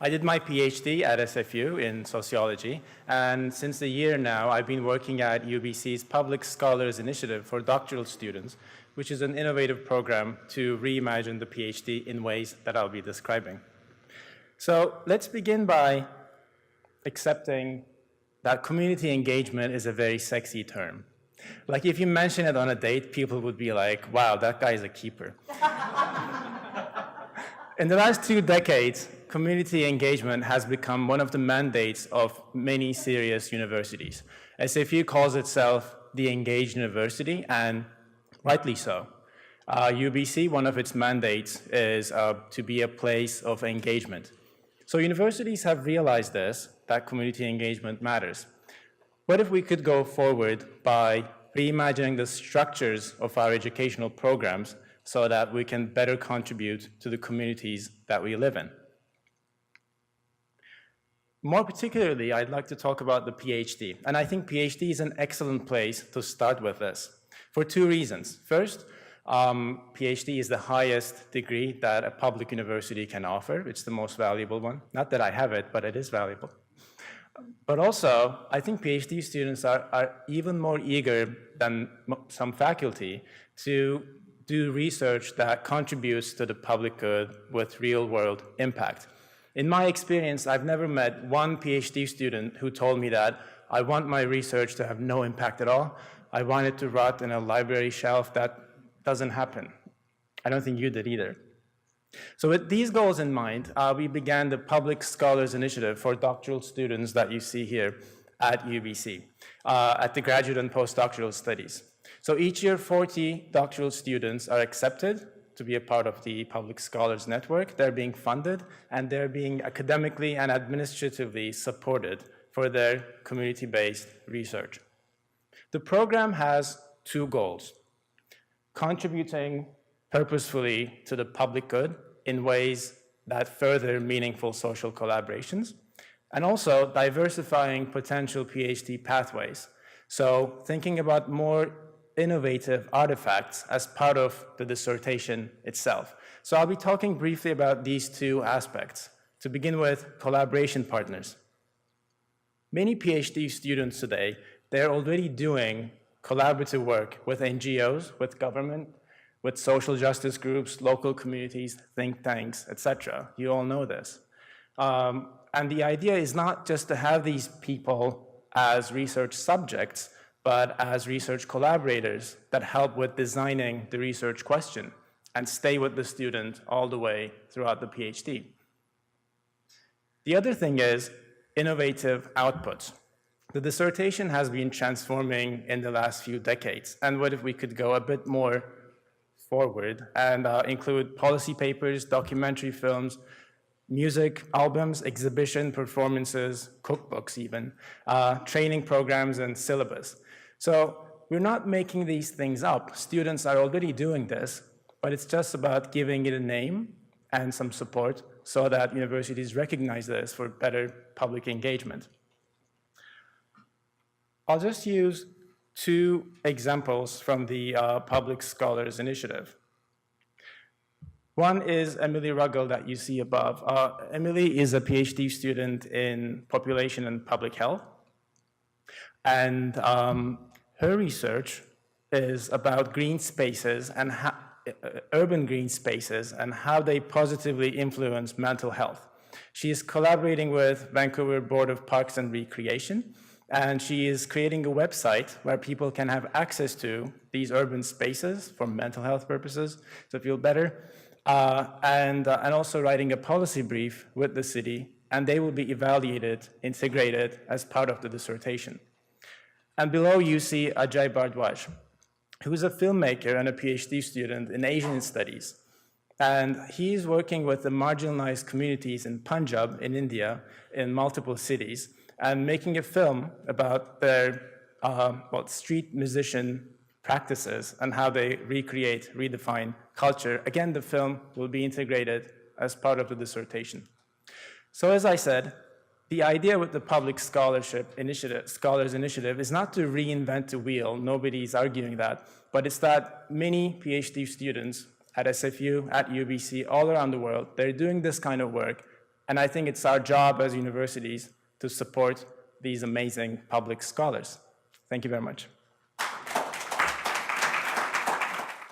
I did my PhD at SFU in sociology, and since a year now, I've been working at UBC's Public Scholars Initiative for doctoral students, which is an innovative program to reimagine the PhD in ways that I'll be describing. So let's begin by accepting that community engagement is a very sexy term. Like if you mention it on a date, people would be like, wow, that guy is a keeper. In the last 2 decades, community engagement has become one of the mandates of many serious universities. SFU calls itself the Engaged University, and rightly so. UBC, one of its mandates is to be a place of engagement. So universities have realized this, that community engagement matters. What if we could go forward by reimagining the structures of our educational programs so that we can better contribute to the communities that we live in? More particularly, I'd like to talk about the PhD. And I think PhD is an excellent place to start with this for 2 reasons. First, PhD is the highest degree that a public university can offer. It's the most valuable one. Not that I have it, but it is valuable. But also, I think PhD students are even more eager than some faculty to do research that contributes to the public good with real-world impact. In my experience, I've never met one PhD student who told me that I want my research to have no impact at all. I want it to rot in a library shelf. That doesn't happen. I don't think you did either. So with these goals in mind, we began the Public Scholars Initiative for doctoral students that you see here at UBC, at the graduate and postdoctoral studies. So each year, 40 doctoral students are accepted to be a part of the Public Scholars Network. They're being funded, and they're being academically and administratively supported for their community-based research. The program has 2 goals: contributing purposefully to the public good in ways that further meaningful social collaborations, and also diversifying potential PhD pathways. So thinking about more innovative artifacts as part of the dissertation itself. So I'll be talking briefly about these 2 aspects. To begin with, collaboration partners. Many PhD students today, they're already doing collaborative work with NGOs, with government, with social justice groups, local communities, think tanks, etc. You all know this. And the idea is not just to have these people as research subjects, but as research collaborators that help with designing the research question and stay with the student all the way throughout the PhD. The other thing is innovative outputs. The dissertation has been transforming in the last few decades, and what if we could go a bit more forward and include policy papers, documentary films, music, albums, exhibition performances, cookbooks even, training programs, and syllabus. So we're not making these things up. Students are already doing this, but it's just about giving it a name and some support so that universities recognize this for better public engagement. I'll just use 2 examples from the Public Scholars Initiative. One is Emily Ruggles that you see above. Emily is a PhD student in population and public health. And her research is about green spaces and urban green spaces and how they positively influence mental health. She is collaborating with Vancouver Board of Parks and Recreation, and she is creating a website where people can have access to these urban spaces for mental health purposes to feel better, and also writing a policy brief with the city, and they will be evaluated, integrated as part of the dissertation. And below you see Ajay Bhardwaj, who is a filmmaker and a PhD student in Asian studies. And he's working with the marginalized communities in Punjab, in India, in multiple cities, and making a film about their street musician practices and how they recreate, redefine culture. Again, the film will be integrated as part of the dissertation. So as I said, the idea with the Public Scholars Initiative is not to reinvent the wheel. Nobody's arguing that. But it's that many PhD students at SFU, at UBC, all around the world, they're doing this kind of work And I think it's our job as universities to support these amazing public scholars. Thank you very much.